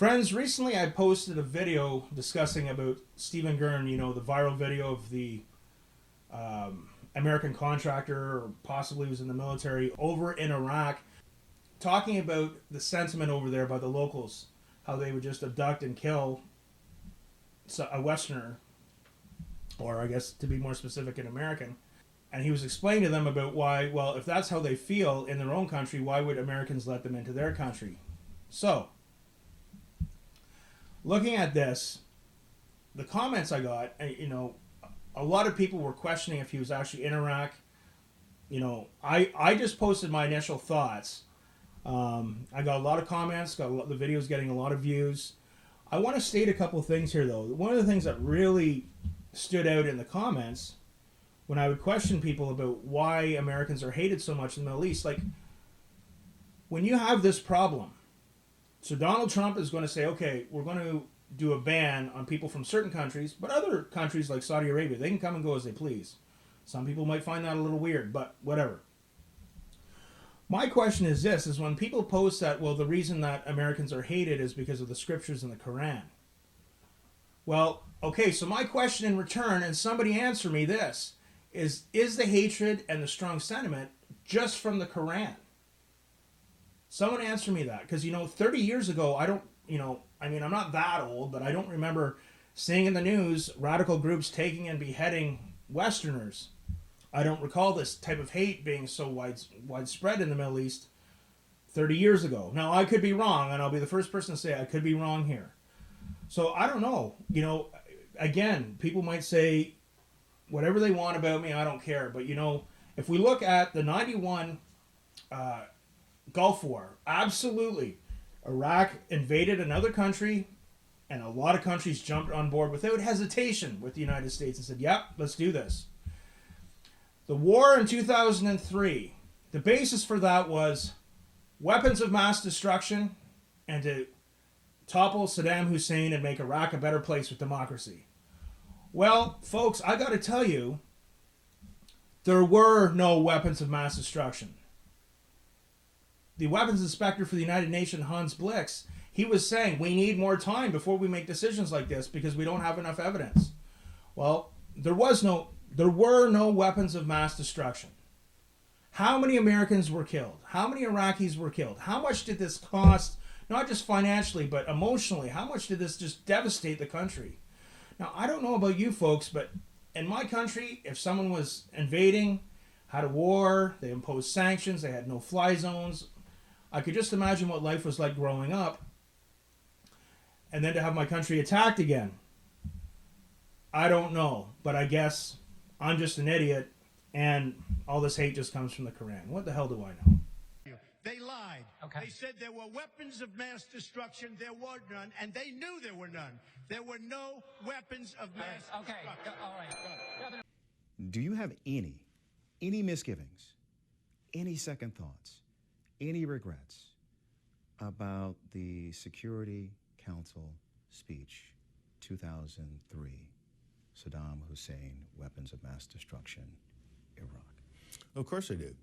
Friends, recently I posted a video discussing about Steven Gern, you know, the viral video of the American contractor, or possibly was in the military, over in Iraq, talking about the sentiment over there by the locals, how they would just abduct and kill a Westerner, or I guess to be more specific, an American. And he was explaining to them about why, well, if that's how they feel in their own country, why would Americans let them into their country? So, looking at this, the comments I got, you know, a lot of people were questioning if he was actually in Iraq. You know, I just posted my initial thoughts. I got a lot of comments, the video's getting a lot of views. I want to state a couple things here, though. One of the things that really stood out in the comments when I would question people about why Americans are hated so much in the Middle East, like, when you have this problem, so Donald Trump is going to say, okay, we're going to do a ban on people from certain countries, but other countries like Saudi Arabia, they can come and go as they please. Some people might find that a little weird, but whatever. My question is this, is when people post that, well, the reason that Americans are hated is because of the scriptures in the Qu'ran. Well, okay, so my question in return, and somebody answer me this, is the hatred and the strong sentiment just from the Qu'ran? Someone answer me that, because, you know, 30 years ago, I don't, you know, I mean, I'm not that old, but I don't remember seeing in the news radical groups taking and beheading Westerners. I don't recall this type of hate being so widespread in the Middle East 30 years ago. Now, I could be wrong, and I'll be the first person to say I could be wrong here. So, I don't know. You know, again, people might say whatever they want about me, I don't care. But, you know, if we look at the 91 Gulf War, absolutely, Iraq invaded another country, and a lot of countries jumped on board without hesitation with the United States and said, yep, let's do this. The war in 2003, the basis for that was weapons of mass destruction and to topple Saddam Hussein and make Iraq a better place with democracy. Well, folks, I got to tell you, there were no weapons of mass destruction. The weapons inspector for the United Nations, Hans Blix, he was saying we need more time before we make decisions like this because we don't have enough evidence. Well, there were no weapons of mass destruction. How many Americans were killed? How many Iraqis were killed? How much did this cost, not just financially, but emotionally? How much did this just devastate the country? Now, I don't know about you folks, but in my country, if someone was invading, had a war, they imposed sanctions, they had no-fly zones, I could just imagine what life was like growing up, and then to have my country attacked again. I don't know, but I guess I'm just an idiot, and all this hate just comes from the Qu'ran. What the hell do I know? They lied. Okay. They said there were weapons of mass destruction. There were none, and they knew there were none. There were no weapons of mass destruction. All right. Do you have any misgivings, any second thoughts, any regrets about the Security Council speech 2003, Saddam Hussein, weapons of mass destruction, Iraq? Of course I do.